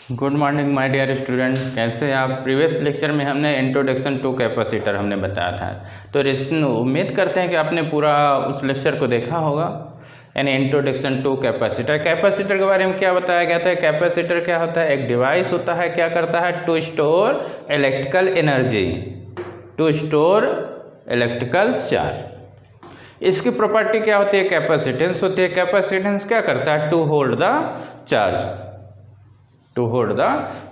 Good morning my dear student, कैसे आप। Previous lecture में हमने इंट्रोडक्शन टू कैपेसिटर हमने बताया था, तो उम्मीद करते हैं कि आपने पूरा उस लेक्चर को देखा होगा, यानी इंट्रोडक्शन टू कैपेसिटर। कैपेसिटर के बारे में क्या बताया गया था। कैपेसिटर क्या होता है, एक डिवाइस होता है, क्या करता है, to store electrical energy, to store electrical charge. इसकी प्रॉपर्टी क्या होती है, कैपेसिटेंस होती है। कैपेसिटेंस क्या करता है, to hold the charge, to hold the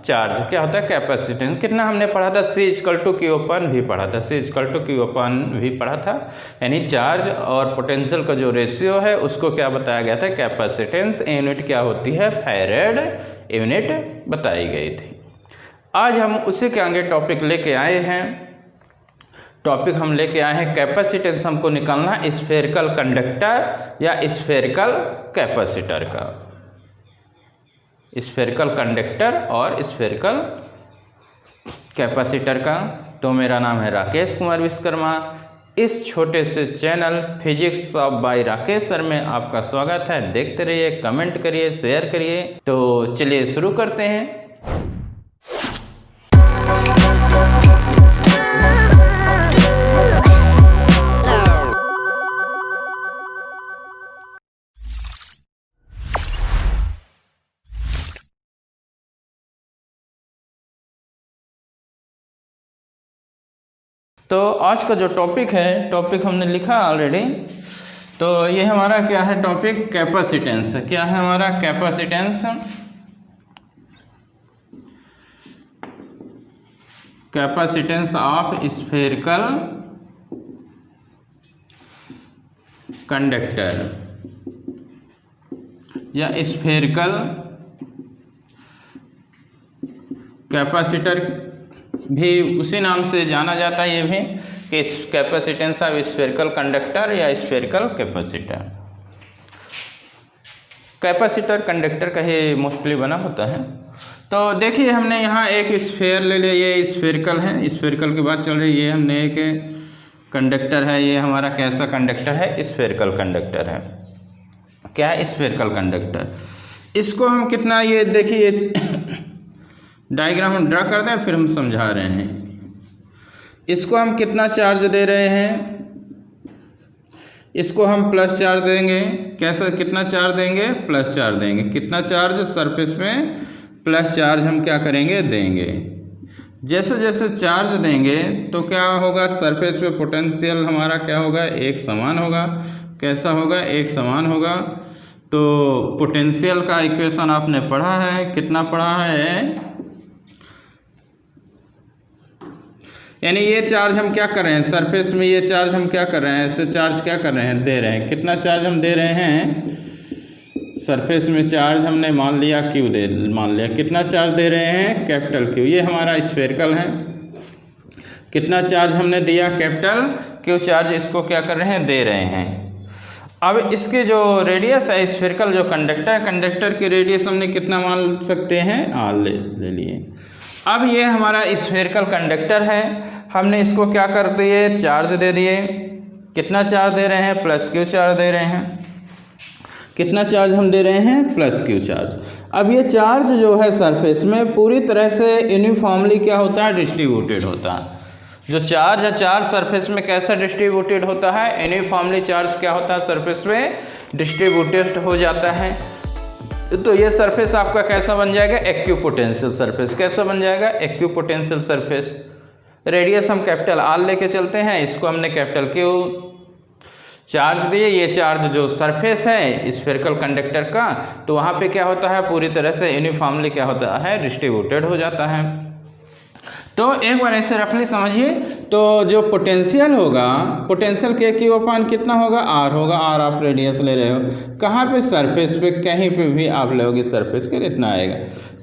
charge क्या होता है कैपेसिटेंस। कितना हमने पढ़ा था, C = Q/V पढ़ा था, C = Q/V पढ़ा था, यानी चार्ज और पोटेंशियल का जो रेशियो है उसको क्या बताया गया था, कैपेसिटेंस। यूनिट क्या होती है, फैरेड यूनिट बताई गई थी। आज हम उसी के आगे टॉपिक लेके आए हैं। टॉपिक हम लेके आए हैं कैपेसिटेंस हमको निकालना स्फेरिकल कंडक्टर या स्फेरिकल कैपेसिटर का, स्फेरिकल कंडक्टर और स्फेरिकल कैपेसिटर का। तो मेरा नाम है राकेश कुमार विश्वकर्मा। इस छोटे से channel physics of by Rakesh sir में आपका स्वागत है। देखते रहिए, कमेंट करिए, शेयर करिए। तो चलिए शुरू करते हैं। तो आज का जो टॉपिक है, टॉपिक हमने लिखा ऑलरेडी। तो ये हमारा क्या है टॉपिक, कैपेसिटेंस। क्या है हमारा capacitance, capacitance of spherical conductor या स्फेरिकल कैपेसिटर भी उसी नाम से जाना जाता है। ये भी कि कैपेसिटेंस ऑफ स्फेरिकल कंडक्टर या स्फेरिकल कैपेसिटर। कैपेसिटर कंडक्टर का ही मोस्टली बना होता है। तो देखिए हमने यहाँ एक स्फेयर ले लिया, ये स्फेरिकल है, स्फेरिकल की बात चल रही है। ये हमने एक कंडक्टर है, ये हमारा कैसा कंडक्टर है, स्फेरिकल कंडक्टर है। क्या है, स्फेरिकल कंडक्टर। इसको हम कितना, ये देखिए डायग्राम हम ड्रा करते हैं, फिर हम समझा रहे हैं। इसको हम कितना चार्ज दे रहे हैं, इसको हम प्लस चार्ज देंगे। कैसा, कितना चार्ज देंगे, प्लस चार्ज देंगे। कितना चार्ज, सरफेस में प्लस चार्ज हम क्या करेंगे, देंगे। जैसे जैसे चार्ज देंगे तो क्या होगा, सरफेस पे पोटेंशियल हमारा क्या होगा, एक समान होगा। कैसा होगा, एक समान होगा। तो पोटेंशियल का इक्वेशन आपने पढ़ा है, कितना पढ़ा है, यानी ये चार्ज हम क्या कर रहे हैं, सरफेस में ये चार्ज हम क्या कर रहे हैं, ऐसे चार्ज क्या कर रहे हैं, दे रहे हैं। कितना चार्ज हम दे रहे हैं, सरफेस में चार्ज हमने मान लिया Q मान लिया। कितना चार्ज दे रहे हैं, कैपिटल Q। ये हमारा स्फेरिकल है। कितना चार्ज हमने दिया, कैपिटल Q चार्ज। इसको क्या कर रहे हैं, दे रहे हैं। अब इसके जो रेडियस है, स्फेरिकल जो कंडक्टर है, कंडक्टर की रेडियस हमने कितना मान सकते हैं, R ले लिए। अब ये हमारा स्फेरिकल कंडक्टर है, हमने इसको क्या कर दिए, चार्ज दे दिए। कितना चार्ज दे रहे हैं, प्लस Q चार्ज दे रहे हैं। कितना चार्ज हम दे रहे हैं, प्लस Q चार्ज। अब ये चार्ज जो है सरफेस में पूरी तरह से यूनिफॉर्मली क्या होता है, डिस्ट्रीब्यूटेड होता है। जो चार्ज है, चार्ज सरफेस में कैसा डिस्ट्रीब्यूटेड होता है, यूनिफॉर्मली चार्ज क्या होता है, सरफेस में डिस्ट्रीब्यूटेड हो जाता है। तो ये सरफेस आपका कैसा बन जाएगा, इक्विपोटेंशियल सरफेस। कैसा बन जाएगा, इक्विपोटेंशियल सरफेस। रेडियस हम कैपिटल R लेके चलते हैं, इसको हमने कैपिटल Q चार्ज दिए। ये चार्ज जो सरफेस है स्फेरिकल कंडक्टर का, तो वहाँ पे क्या होता है, पूरी तरह से यूनिफॉर्मली क्या होता है, डिस्ट्रीब्यूटेड हो जाता है। तो एक बार ऐसे रफली समझिए। तो जो पोटेंशियल होगा, पोटेंशियल Q/, कितना होगा, R होगा। R आप रेडियस ले रहे हो, कहाँ पे, सरफेस पे, कहीं पे भी आप लोगे सरफेस के, इतना आएगा।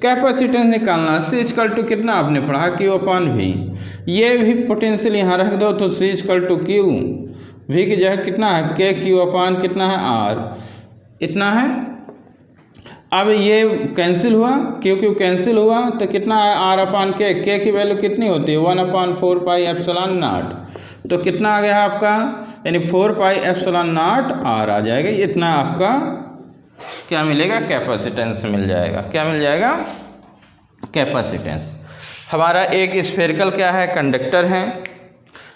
कैपेसिटेंस निकालना, C = कितना आपने पढ़ा, Q/V। ये भी पोटेंशियल यहाँ रख दो तो C = Q, V की जगह कितना है, Q/, कितना है, R, इतना है। अब ये कैंसिल हुआ, Q कैंसिल हुआ, तो कितना है, R/K। K की वैल्यू कितनी होती है, 1/4πε0। तो कितना आ गया आपका, यानी 4πε0 R आ जाएगा। इतना आपका क्या मिलेगा, कैपेसिटेंस मिल जाएगा। क्या मिल जाएगा, कैपेसिटेंस। हमारा एक स्फेरिकल क्या है, कंडक्टर है,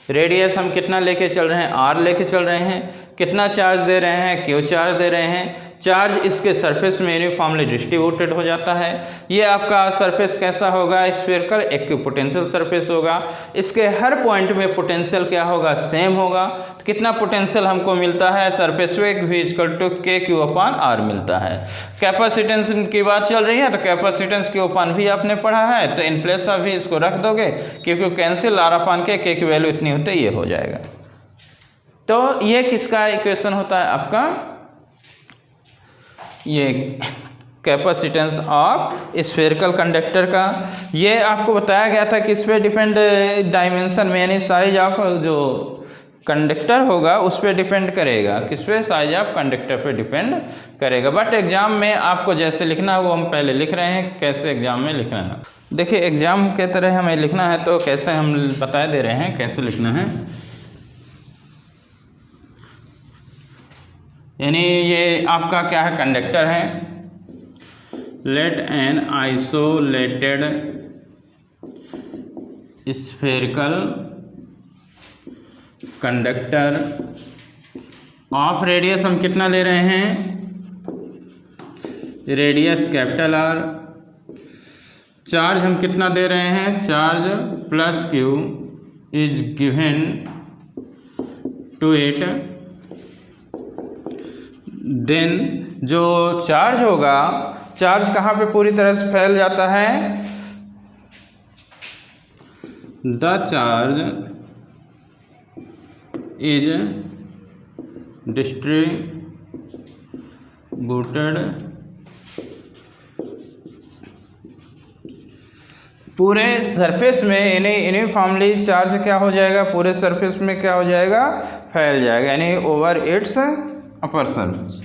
रेडियस हम कितना लेके चल रहे हैं, आर लेके चल रहे हैं, कितना चार्ज दे रहे हैं, क्यू चार्ज दे रहे हैं, चार्ज इसके सरफेस में यूनिफॉर्मली डिस्ट्रीब्यूटेड हो जाता है। ये आपका सरफेस कैसा होगा, स्फेरिकल इक्विपोटेंशियल सरफेस होगा। इसके हर पॉइंट में पोटेंशियल क्या होगा, सेम होगा। तो कितना पोटेंशियल हमको मिलता है सरफेस पे, V इक्वल टू के क्यू अपान आर मिलता है। कैपेसिटेंस की बात चल रही है तो कैपेसिटेंस क्यू अपान भी आपने पढ़ा है, तो इन प्लेस ऑफ V इसको रख दोगे, क्योंकि कैंसिल आर अपान के की वैल्यू इतनी होती है, ये हो जाएगा। तो ये किसका इक्वेशन होता है आपका, ये कैपेसिटेंस ऑफ स्फेरिकल कंडक्टर का। ये आपको बताया गया था कि इस पर डिपेंड डायमेंशन में यानी साइज ऑफ जो कंडक्टर होगा उस पर डिपेंड करेगा, किस पे, साइज ऑफ कंडक्टर पे डिपेंड करेगा। बट एग्जाम में आपको जैसे लिखना है वो हम पहले लिख रहे हैं, कैसे एग्जाम में लिखना है। देखिए एग्जाम के तरह हमें लिखना है तो कैसे हम बता दे रहे हैं कैसे लिखना है। यानी ये आपका क्या है, कंडक्टर है। Let an isolated spherical conductor of radius हम कितना ले रहे हैं, रेडियस कैपिटल आर। चार्ज हम कितना दे रहे हैं, charge plus q is given to it. Then जो चार्ज होगा, चार्ज कहाँ पे पूरी तरह से फैल जाता है, द चार्ज इज डिस्ट्रीब्यूटेड पूरे सरफेस में, यानी यूनिफॉर्मली चार्ज क्या हो जाएगा, पूरे सरफेस में क्या हो जाएगा, फैल जाएगा, यानी ओवर इट्स अपर सरफेस।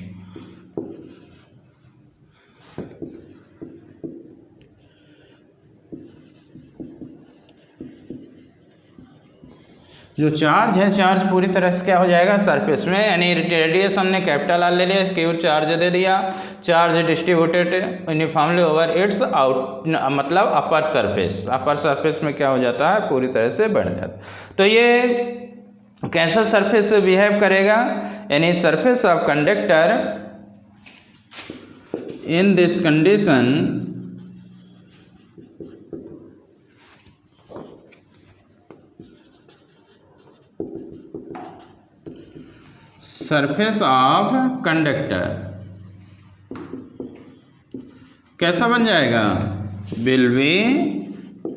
जो चार्ज है, चार्ज पूरी तरह से क्या हो जाएगा सरफेस में, यानी रेडियस हमने कैपिटल आर ले लिया, क्यू चार्ज दे दिया, charge distributed uniformly over it's out मतलब अपर सरफेस। अपर सरफेस में क्या हो जाता है, पूरी तरह से बढ़ जाता है। तो ये कैसा सरफेस बिहेव करेगा, यानी surface of conductor in this condition surface of conductor कैसा बन जाएगा, विल बी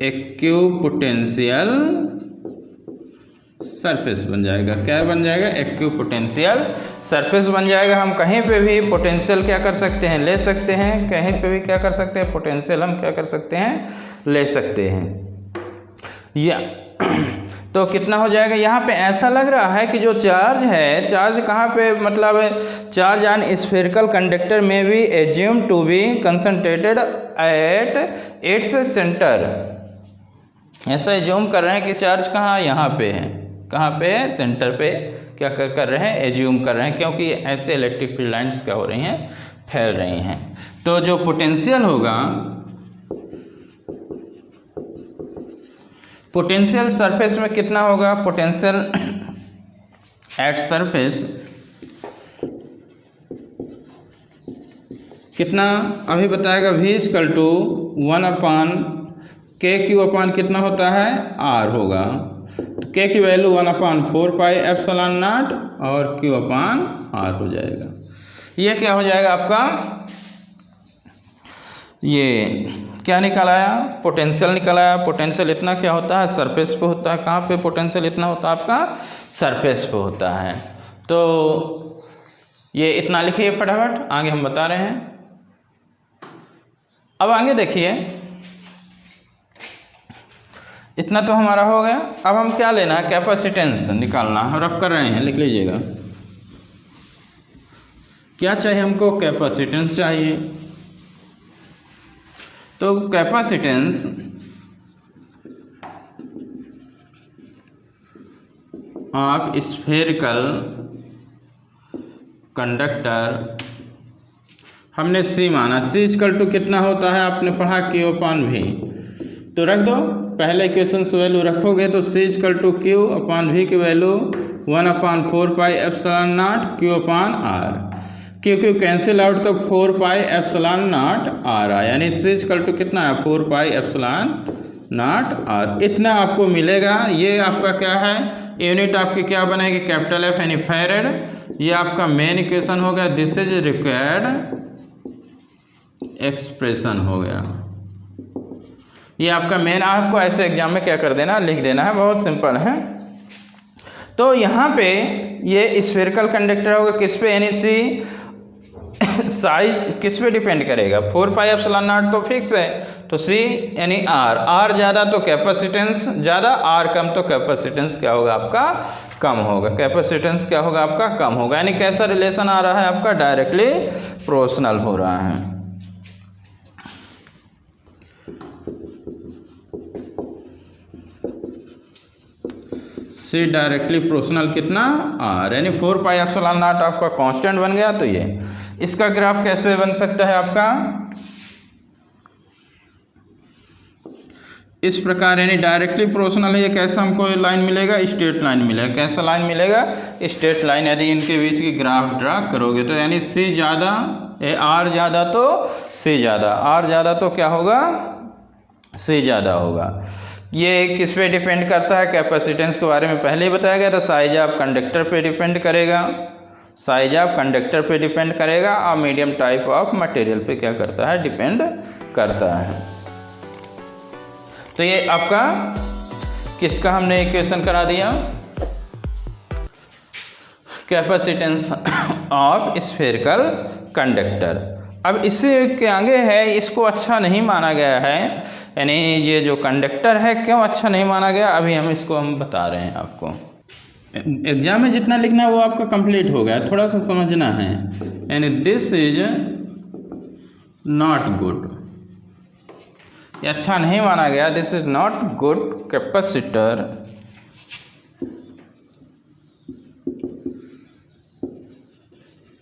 इक्विपोटेंशियल सरफेस बन जाएगा। क्या बन जाएगा, इक्विपोटेंशियल सरफेस बन जाएगा। हम कहीं पे भी पोटेंशियल क्या कर सकते हैं, ले सकते हैं, कहीं पे भी क्या कर सकते हैं, पोटेंशियल हम क्या कर सकते हैं, ले सकते हैं। या तो कितना हो जाएगा, यहाँ पे ऐसा लग रहा है कि जो चार्ज है, चार्ज कहाँ पे, मतलब चार्ज ऑन स्फेरिकल कंडक्टर में भी assume to be concentrated at its centre. ऐसा एज्यूम कर रहे हैं कि चार्ज कहाँ, यहाँ पे है, कहाँ पे है, सेंटर पे क्या कर रहे हैं, एज्यूम कर रहे हैं, क्योंकि ऐसे इलेक्ट्रिक फील्ड लाइन्स क्या हो रही हैं, फैल रही हैं। तो जो पोटेंशियल होगा, पोटेंशियल सरफेस में कितना होगा, पोटेंशियल एट सरफेस कितना अभी बताएगा, V इक्वल टू 1 अपान के क्यू अपान कितना होता है, R होगा। तो के की value 1 upon 4 pi epsilon not और क्यू अपान R हो जाएगा। ये क्या हो जाएगा आपका, ये क्या निकल आया, पोटेंशियल निकल आया। पोटेंशियल इतना क्या होता है, सरफेस पे होता है। कहाँ पे पोटेंशियल इतना होता है आपका, सरफेस पे होता है। तो ये इतना लिखिए फटाफट, आगे हम बता रहे हैं। अब आगे देखिए, इतना तो हमारा हो गया। अब हम क्या लेना है, कैपेसिटेंस निकालना। रफ कर रहे हैं, लिख लीजिएगा। क्या चाहिए हमको, कैपेसिटेंस चाहिए। तो कैपेसिटेंस ऑफ स्फेरिकल कंडक्टर हमने सी माना, सी इक्वल टू कितना होता है आपने पढ़ा Q/V, तो रख दो, पहले इक्वेशन से वैल्यू रखोगे तो सी इक्वल टू Q/V की वैल्यू 1/4πε0 Q/R, क्योंकि कैंसिल आउट तो 4πε0 R आया, यानी सी इक्वल टू कितना है 4πε0 R, इतना आपको मिलेगा। ये आपका क्या है, यूनिट आपकी क्या बनेगी, कैपिटल F यानी फैरेड। ये आपका मेन इक्वेशन हो गया, दिस इज रिक्वायर्ड एक्सप्रेशन हो गया। ये आपका मेन, आपको ऐसे एग्जाम में क्या कर देना, लिख देना है, बहुत सिंपल है। तो यहाँ पे ये स्फेरिकल कंडक्टर होगा किस पे, यानी सी साइज किस पे डिपेंड करेगा, 4πε0 तो फिक्स है, तो सी यानी आर ज़्यादा तो कैपेसिटेंस ज़्यादा, आर कम तो कैपेसिटेंस क्या होगा आपका कम होगा, कैपेसिटेंस क्या होगा आपका कम होगा। यानी कैसा रिलेशन आ रहा है आपका, डायरेक्टली प्रोपोर्शनल हो रहा है। सी डायरेक्टली प्रोपोर्शनल कितना आर, यानी 4πε0 आपका कांस्टेंट बन गया। तो ये इसका ग्राफ कैसे बन सकता है आपका, इस प्रकार, यानी डायरेक्टली प्रोपोर्शनल है। ये कैसा हमको लाइन मिलेगा, स्ट्रेट लाइन मिलेगा। कैसा लाइन मिलेगा, स्ट्रेट लाइन। यदि इनके बीच की ग्राफ ड्रा करोगे तो यानी सी ज़्यादा, आर ज़्यादा तो सी ज़्यादा, आर ज़्यादा तो क्या होगा, सी ज़्यादा होगा। ये किस पे डिपेंड करता है, कैपेसिटेंस के बारे में पहले ही बताया गया था, साइज ऑफ कंडक्टर पे डिपेंड करेगा, साइज ऑफ कंडक्टर पे डिपेंड करेगा, और मीडियम टाइप ऑफ मटेरियल पे क्या करता है, डिपेंड करता है। तो ये आपका किसका हमने इक्वेशन करा दिया, कैपेसिटेंस ऑफ स्फेरिकल कंडक्टर। अब इससे के आगे है, इसको अच्छा नहीं माना गया है, यानी ये जो कंडक्टर है क्यों अच्छा नहीं माना गया, अभी हम बता रहे हैं आपको। एग्जाम में जितना लिखना है वो आपका कंप्लीट हो गया, थोड़ा सा समझना है। यानी दिस इज नॉट गुड, ये अच्छा नहीं माना गया, this is not good capacitor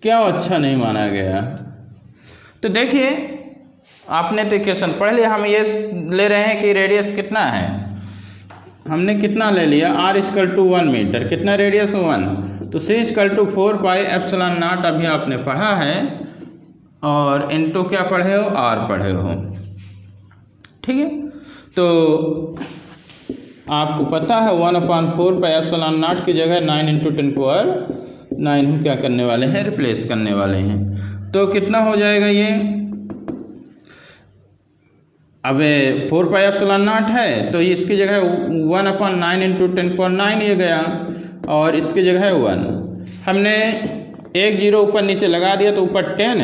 क्या अच्छा नहीं माना गया। तो देखिए आपने तो इक्वेशन पढ़ लिया, हम ये ले रहे हैं कि रेडियस कितना है, हमने कितना ले लिया, r इक्वल टू 1 मीटर, कितना रेडियस 1, तो c इक्वल टू 4πε0 अभी आपने पढ़ा है, और इनटू क्या पढ़े हो, r पढ़े हो, ठीक है। तो आपको पता है 1/4πε0 की जगह 9 × 10⁹ हम क्या करने वाले हैं, रिप्लेस करने वाले हैं। तो कितना हो जाएगा ये, अब 4πε0 है तो इसकी जगह 1/9 × 10⁹ ये गया, और इसकी जगह है 1, हमने एक जीरो ऊपर नीचे लगा दिया तो ऊपर 10,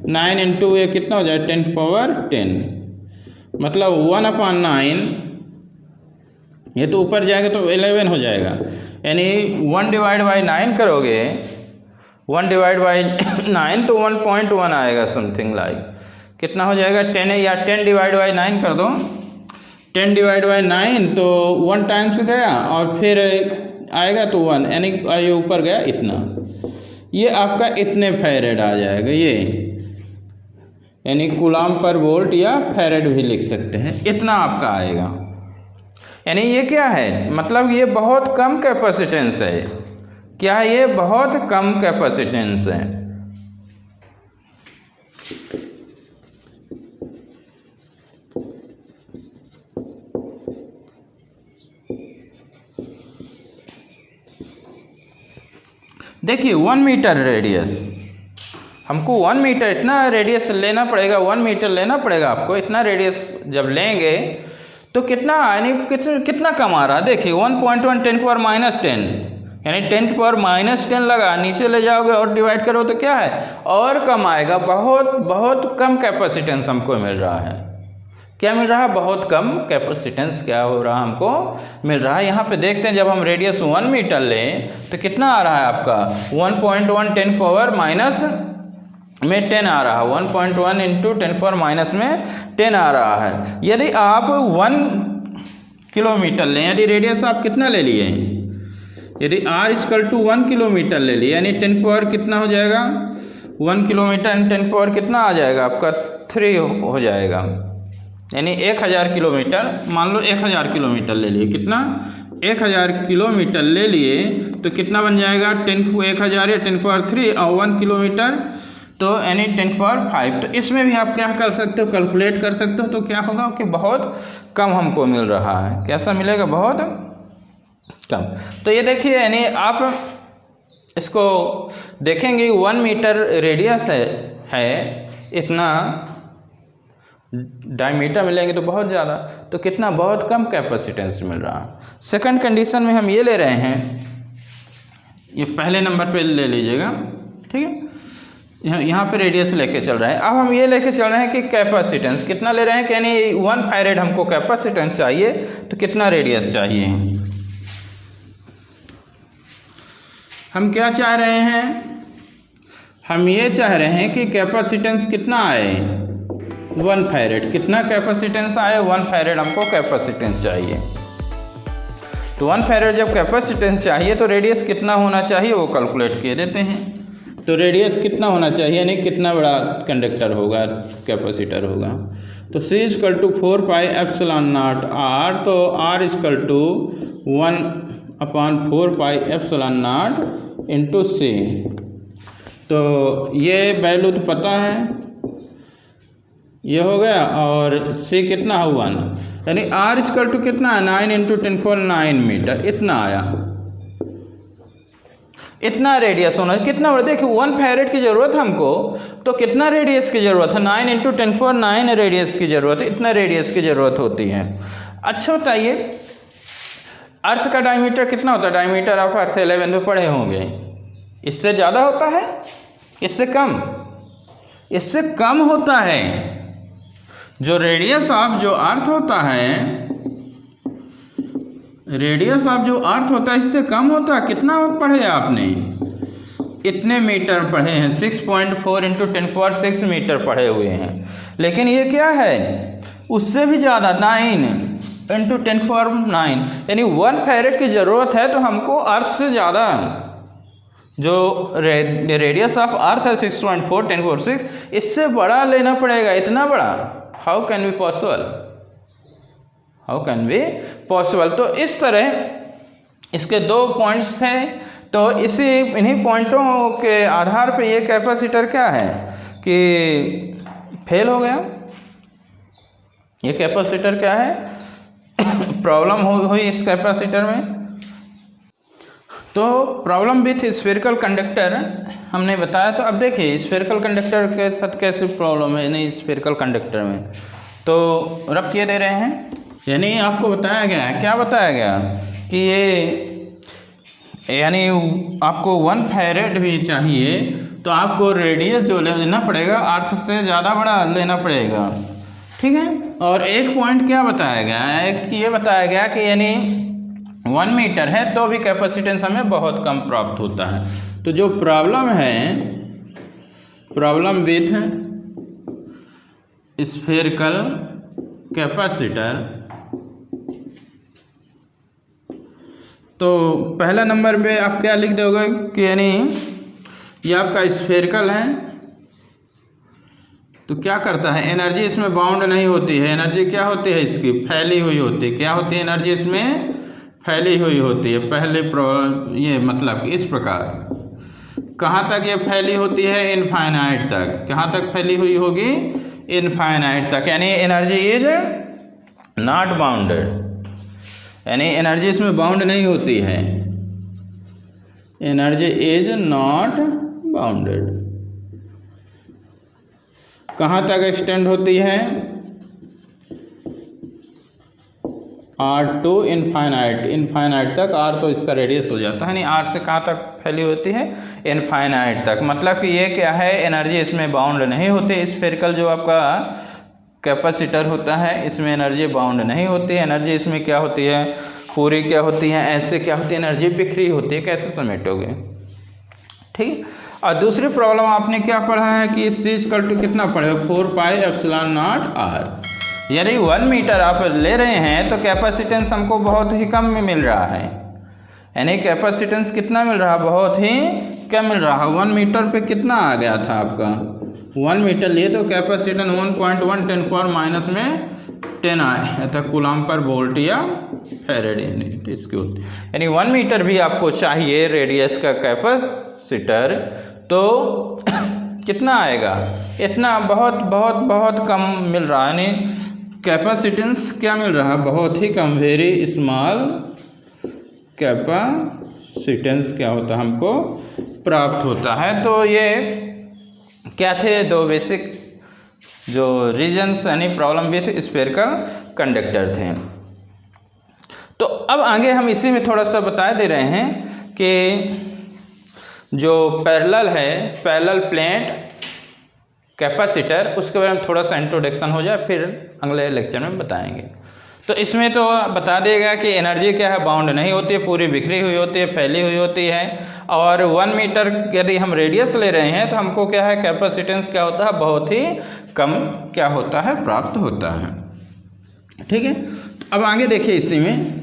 9 × ये कितना हो जाए 10⁻10, मतलब 1/9, ये तो ऊपर जाएगा तो 11 हो जाएगा, यानी 1/9 करोगे, 1/9 तो 1.1 आएगा, समथिंग लाइक कितना हो जाएगा 10 है, या 10/9 कर दो, 10/9 तो 1 टाइम्स गया और फिर आएगा तो 1, यानी ये ऊपर गया इतना, ये आपका इतने फैरेड आ जाएगा ये, यानी कूलम पर वोल्ट या फैरेड भी लिख सकते हैं, इतना आपका आएगा। यानी ये क्या है, मतलब ये बहुत कम कैपेसिटेंस है, क्या ये बहुत कम कैपेसिटेंस है। देखिए 1 मीटर रेडियस, हमको 1 मीटर इतना रेडियस लेना पड़ेगा, 1 मीटर लेना पड़ेगा आपको, इतना रेडियस जब लेंगे तो कितना, यानी कितना कम आ रहा है, देखिए 1.1 10⁻⁻10, यानी 10⁻⁻10 लगा, नीचे ले जाओगे और डिवाइड करो तो क्या है, और कम आएगा, बहुत बहुत कम कैपेसिटेंस हमको मिल रहा है। क्या मिल रहा है, बहुत कम कैपेसिटेंस क्या हो रहा है, हमको मिल रहा है। यहाँ पे देखते हैं, जब हम रेडियस 1 मीटर लें तो कितना आ रहा है आपका 1.1 10⁻⁻10 आ रहा है, 1.1 × 10⁻⁻10 आ रहा है। यदि आप 1 किलोमीटर लें, यदि रेडियस आप कितना ले लिए, यदि r = 1 किलोमीटर ले लिए, यानी 10 पावर कितना हो जाएगा 1 किलोमीटर 10 पावर कितना आ जाएगा आपका 3 हो जाएगा, यानी 1000 किलोमीटर। मान लो 1000 किलोमीटर ले लिए, कितना 1000 किलोमीटर ले लिए तो कितना बन जाएगा 1000 या 10 पावर 3 और 1 किलोमीटर तो यानी 10 पावर 5। तो इसमें भी आप क्या कर सकते हो, कैलकुलेट कर सकते हो। तो क्या होगा कि बहुत कम हमको मिल रहा है, कैसा मिलेगा, बहुत कम। तो ये देखिए यानी आप इसको देखेंगे 1 मीटर रेडियस है इतना डायमीटर मिलेंगे तो बहुत ज़्यादा, तो कितना बहुत कम कैपेसिटेंस मिल रहा है। सेकंड कंडीशन में हम ये ले रहे हैं, ये पहले नंबर पे ले लीजिएगा, ठीक है। यहाँ पे रेडियस लेके चल रहे हैं। अब हम ये लेके चल रहे हैं कि कैपेसिटेंस कितना ले रहे हैं कि यानी 1 फैरेड हमको कैपेसिटेंस चाहिए तो कितना रेडियस चाहिए। हम क्या चाह रहे हैं, हम ये चाह रहे हैं कि कैपेसिटेंस कितना आए 1 फैरेड। कितना कैपेसिटेंस आए 1 फैरेड हमको कैपेसिटेंस चाहिए। तो 1 फैरेड जब कैपेसिटेंस चाहिए तो रेडियस कितना होना चाहिए वो कैलकुलेट किए देते हैं। तो रेडियस कितना होना चाहिए यानी कितना बड़ा कंडक्टर होगा, कैपेसिटर होगा। तो C = 4πε0 R, तो R = 1/4πε0 × C। तो ये वैल्यू तो पता है, ये हो गया। और C कितना है 1, यानी R = कितना है 9 × 10⁹ मीटर, इतना आया। इतना रेडियस होना, कितना बड़ा, देखिए 1 फैरेड की ज़रूरत हमको, तो कितना रेडियस की ज़रूरत है 9 × 10⁹ रेडियस की ज़रूरत है, इतना रेडियस की ज़रूरत होती है। अच्छा बताइए अर्थ का डायमीटर कितना होता है, डायमीटर आप अर्थ 11 में पढ़े होंगे, इससे ज़्यादा होता है, इससे कम, इससे कम होता है। जो रेडियस ऑफ जो अर्थ होता है, रेडियस ऑफ जो अर्थ होता है इससे कम होता है। कितना पढ़े आपने, इतने मीटर पढ़े हैं, 6.4 × 10⁶ मीटर पढ़े हुए हैं। लेकिन ये क्या है उससे भी ज़्यादा 9 × 10⁹, यानी 1 फैरेड की ज़रूरत है। तो हमको अर्थ से ज़्यादा जो रेडियस ऑफ अर्थ है 6.4 × 10⁶, इससे बड़ा लेना पड़ेगा, इतना बड़ा। How can be possible, how can be possible. तो इस तरह इसके 2 पॉइंट्स थे। तो इन्हीं पॉइंटों के आधार पे ये कैपेसिटर क्या है कि फेल हो गया। ये कैपेसिटर क्या है प्रॉब्लम हुई इस कैपेसिटर में। तो प्रॉब्लम विथ स्फेरिकल कंडक्टर हमने बताया। तो अब देखिए स्फेरिकल कंडक्टर के साथ कैसे प्रॉब्लम है, नहीं स्फेरिकल कंडक्टर में तो रब किए दे रहे हैं, यानी आपको बताया गया है, क्या बताया गया कि ये यानी आपको 1 फैरेड भी चाहिए तो आपको रेडियस जो लेना पड़ेगा अर्थ से ज़्यादा बड़ा लेना पड़ेगा, ठीक है। और एक पॉइंट क्या बताया गया है कि ये बताया गया कि यानी 1 मीटर है तो भी कैपेसिटेंस हमें बहुत कम प्राप्त होता है। तो जो प्रॉब्लम है, प्रॉब्लम विथ स्फेरिकल कैपेसिटर, तो पहला नंबर पे आप क्या लिख दोगे कि यानी ये आपका स्फेरिकल है तो क्या करता है, एनर्जी इसमें बाउंड नहीं होती है। एनर्जी क्या होती है इसकी, फैली हुई होती है। क्या होती है एनर्जी इसमें, फैली हुई होती है। पहले ये मतलब इस प्रकार कहाँ तक ये फैली होती है, इनफाइनाइट तक। कहाँ तक फैली हुई होगी, इनफाइनाइट तक। यानी एनर्जी इज नॉट बाउंडेड, यानी एनर्जी इसमें बाउंड नहीं होती है। Energy is not bounded. कहाँ तक एक्सटेंड होती है, R टू इनफाइनाइट, इनफाइनाइट तक। R तो इसका रेडियस हो जाता है, यानी R से कहाँ तक फैली होती है, इनफाइनाइट तक। मतलब कि ये क्या है, एनर्जी इसमें बाउंड नहीं होती। स्फेरिकल जो आपका कैपेसिटर होता है इसमें एनर्जी बाउंड नहीं होती। एनर्जी इसमें क्या होती है, पूरी क्या होती है, ऐसे क्या होती है, एनर्जी बिखरी होती है। कैसे समेटोगे, ठीक। और दूसरी प्रॉब्लम आपने क्या पढ़ा है कि C = कितना पढ़े, 4πε0 R। यानी 1 मीटर आप ले रहे हैं तो कैपेसिटेंस हमको बहुत ही कम में मिल रहा है। यानी कैपेसिटेंस कितना मिल रहा है, बहुत ही क्या मिल रहा है, 1 मीटर पे कितना आ गया था आपका, 1 मीटर लिए तो कैपेसिटेंस 1.1 10⁻⁻ में 10 आया था कूलम पर वोल्ट या फैराडे इसकी होती, यानी 1 मीटर भी आपको चाहिए रेडियस का कैपेसिटर, तो कितना आएगा, इतना बहुत बहुत बहुत कम मिल रहा है, यानी कैपेसिटेंस क्या मिल रहा है, बहुत ही कम, वेरी स्मॉल कैपेसिटेंस क्या होता है हमको प्राप्त होता है। तो ये क्या थे, दो बेसिक जो रीजन्स यानी प्रॉब्लम विथ स्फेरिकल कंडक्टर थे। तो अब आगे हम इसी में थोड़ा सा बता दे रहे हैं कि जो पैरेलल है, पैरेलल प्लेट कैपेसिटर, उसके बारे में थोड़ा सा इंट्रोडक्शन हो जाए, फिर अगले लेक्चर में बताएंगे। तो इसमें तो बता देगा कि एनर्जी क्या है, बाउंड नहीं होती है, पूरी बिखरी हुई होती है, फैली हुई होती है, और 1 मीटर यदि हम रेडियस ले रहे हैं तो हमको क्या है, कैपेसिटेंस क्या होता है, बहुत ही कम क्या होता है, प्राप्त होता है। ठीक है, अब आगे देखिए, इसी में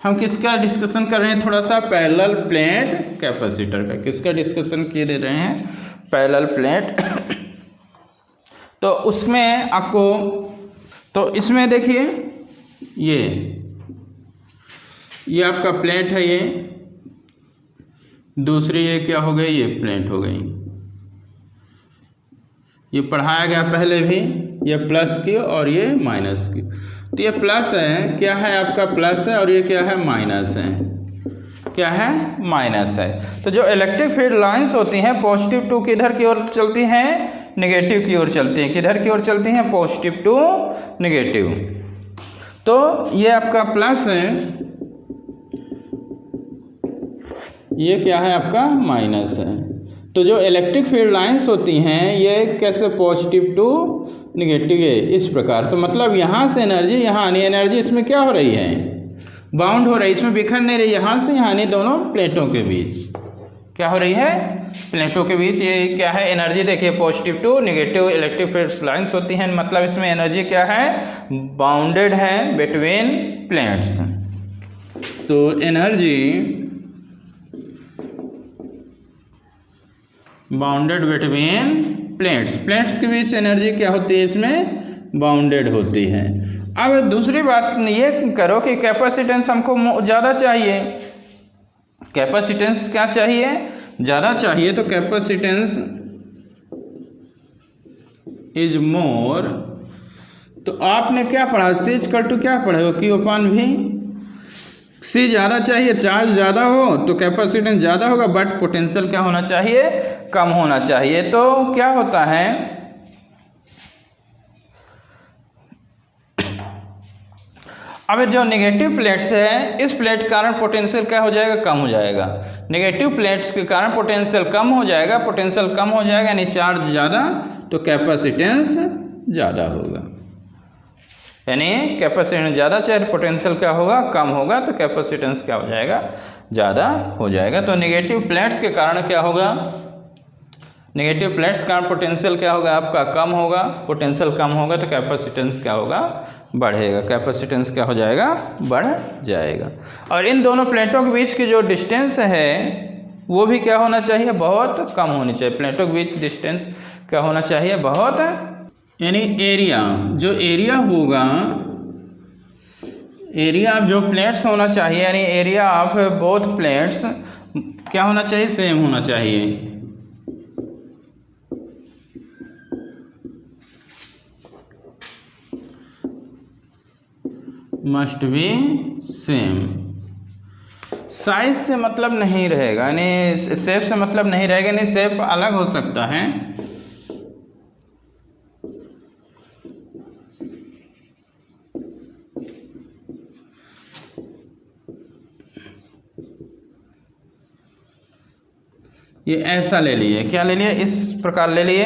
हम किसका डिस्कशन कर रहे हैं, थोड़ा सा पैरेलल प्लेट कैपेसिटर का किसका डिस्कशन किए दे रहे हैं, पैरेलल प्लेट। तो उसमें आपको, तो इसमें देखिए ये आपका प्लेट है, ये दूसरी ये क्या हो गई, ये प्लेट हो गई, ये पढ़ाया गया पहले भी, ये प्लस की और ये माइनस की। तो ये प्लस है, क्या है आपका प्लस है, और ये क्या है, माइनस है, क्या है, माइनस है। तो जो इलेक्ट्रिक फील्ड लाइंस होती हैं, पॉजिटिव टू किधर की ओर चलती हैं, नेगेटिव की ओर चलती हैं, किधर की ओर चलती हैं, पॉजिटिव टू नेगेटिव। तो ये आपका प्लस है, ये क्या है आपका माइनस है। तो जो इलेक्ट्रिक फील्ड लाइंस होती हैं, ये कैसे, पॉजिटिव टू नेगेटिव, ये इस प्रकार। तो मतलब यहाँ से एनर्जी यहाँ आनी, एनर्जी इसमें क्या हो रही है, बाउंड हो रही है, इसमें बिखर नहीं रही, यहाँ से यहाँ आनी, दोनों प्लेटों के बीच क्या हो रही है, प्लेटों के बीच। ये क्या है, एनर्जी देखिए, positive to negative electric field lines होती हैं, मतलब इसमें एनर्जी क्या है, बाउंडेड है बिटवीन प्लेट्स। तो energy bounded between plates, plates के बीच एनर्जी क्या होती है, इसमें बाउंडेड होती है। अब दूसरी बात ये करो कि कैपेसिटेंस हमको ज़्यादा चाहिए, कैपेसिटेंस क्या चाहिए, ज़्यादा चाहिए। तो कैपेसिटेंस इज मोर, तो आपने क्या पढ़ा, C इक्वल टू क्या पढ़े हो, Q/V। C ज़्यादा चाहिए, चार्ज ज़्यादा हो तो कैपेसिटेंस ज़्यादा होगा, बट पोटेंशियल क्या होना चाहिए, कम होना चाहिए। तो क्या होता है, अब जो नेगेटिव प्लेट्स है, इस प्लेट के कारण पोटेंशियल क्या हो जाएगा, कम हो जाएगा। नेगेटिव प्लेट्स के कारण पोटेंशियल कम हो जाएगा, पोटेंशियल कम हो जाएगा यानी चार्ज ज़्यादा, तो कैपेसिटेंस ज़्यादा होगा, यानी कैपेसिटेंस ज़्यादा चाहे पोटेंशियल क्या होगा, कम होगा, तो कैपेसिटेंस क्या हो जाएगा, ज़्यादा हो जाएगा। तो नेगेटिव प्लेट्स के कारण क्या होगा, नेगेटिव प्लेट्स का पोटेंशियल क्या होगा, आपका कम होगा, पोटेंशियल कम होगा तो कैपेसिटेंस क्या होगा, बढ़ेगा, कैपेसिटेंस क्या हो जाएगा, बढ़ जाएगा। और इन दोनों प्लेटों के बीच की जो डिस्टेंस है वो भी क्या होना चाहिए, बहुत कम होनी चाहिए। प्लेटों के बीच डिस्टेंस क्या होना चाहिए, बहुत, यानी एरिया, जो एरिया होगा, एरिया ऑफ जो प्लेट्स होना चाहिए, यानी एरिया ऑफ बोथ प्लेट्स क्या होना चाहिए, सेम होना चाहिए। Must be same. साइज से मतलब नहीं रहेगा, यानी शेप से मतलब नहीं रहेगा, यानी शेप अलग हो सकता है। ये ऐसा ले लिए, क्या ले लिए, इस प्रकार ले लिए।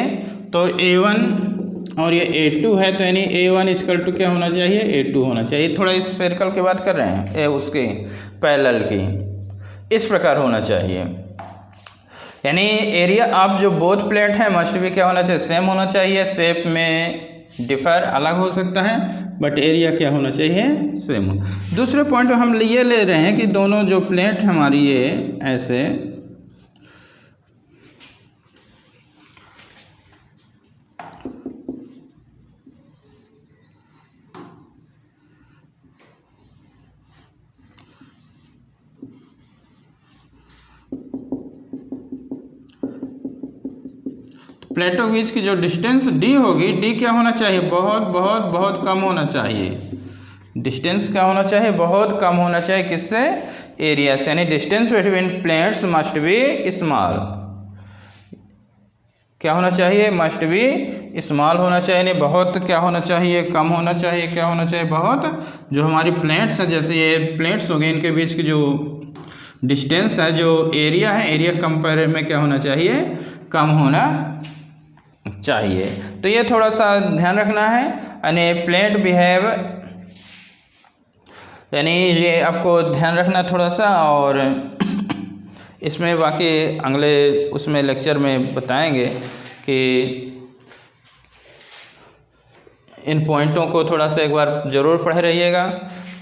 तो A1 और ये A2 है, तो यानी A1 इक्वल टू क्या होना चाहिए, A2 होना चाहिए। थोड़ा स्फेरिकल की बात कर रहे हैं, उसकी पैरेलल की, इस प्रकार होना चाहिए। यानी एरिया ऑफ जो बोथ प्लेट है मस्ट भी क्या होना चाहिए, सेम होना चाहिए। शेप में डिफर अलग हो सकता है, बट एरिया क्या होना चाहिए, सेम। दूसरे पॉइंट हम ये ले रहे हैं कि दोनों जो प्लेट हमारी ये ऐसे प्लेटों के बीच की जो डिस्टेंस डी होगी, डी क्या होना चाहिए, बहुत बहुत बहुत कम होना चाहिए। डिस्टेंस क्या होना चाहिए, बहुत कम होना चाहिए, किससे, एरिया से, यानी distance between plates must be small. क्या होना चाहिए, मस्ट बी स्मॉल होना चाहिए, नहीं बहुत क्या होना चाहिए, कम होना चाहिए, क्या होना चाहिए, बहुत। जो हमारी प्लेट्स हैं, जैसे ये प्लेट्स हो गए, इनके बीच की जो डिस्टेंस है, जो एरिया है, एरिया कंपेयर में क्या होना चाहिए, कम होना चाहिए। तो ये थोड़ा सा ध्यान रखना है। यानी प्लेट बिहेव, यानी ये आपको ध्यान रखना थोड़ा सा, और इसमें बाकी अगले उसमें लेक्चर में बताएंगे कि इन पॉइंटों को थोड़ा सा एक बार ज़रूर पढ़ रहिएगा,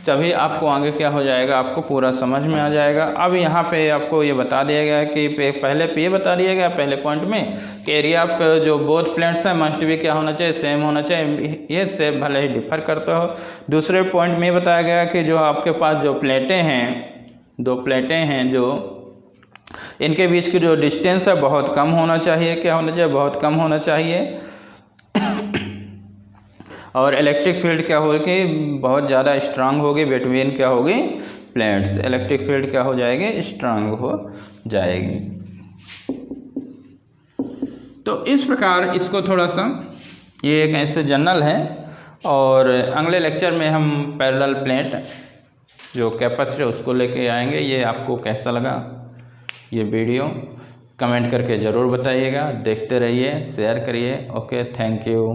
तभी आपको आगे क्या हो जाएगा, आपको पूरा समझ में आ जाएगा। अब यहाँ पे आपको ये बता दिया गया कि पहले पे ये बता दिया गया पहले पॉइंट में कि एरिया पे जो बोथ प्लेट्स हैं मस्ट भी क्या होना चाहिए, सेम होना चाहिए, ये से भले ही डिफर करता हो। दूसरे पॉइंट में बताया गया कि जो आपके पास जो प्लेटें हैं, दो प्लेटें हैं, जो इनके बीच की जो डिस्टेंस है बहुत कम होना चाहिए, क्या होना चाहिए, बहुत कम होना चाहिए। और इलेक्ट्रिक फील्ड क्या होगी, बहुत ज़्यादा स्ट्रांग होगी बिटवीन क्या होगी, प्लेट्स। इलेक्ट्रिक फील्ड क्या हो जाएगी, स्ट्रांग हो जाएगी। तो इस प्रकार इसको थोड़ा सा, ये एक ऐसे जनरल है। और अगले लेक्चर में हम पैरेलल प्लेट जो कैपेसिटर उसको लेके आएंगे। ये आपको कैसा लगा ये वीडियो, कमेंट करके ज़रूर बताइएगा। देखते रहिए, शेयर करिए। Okay, thank you.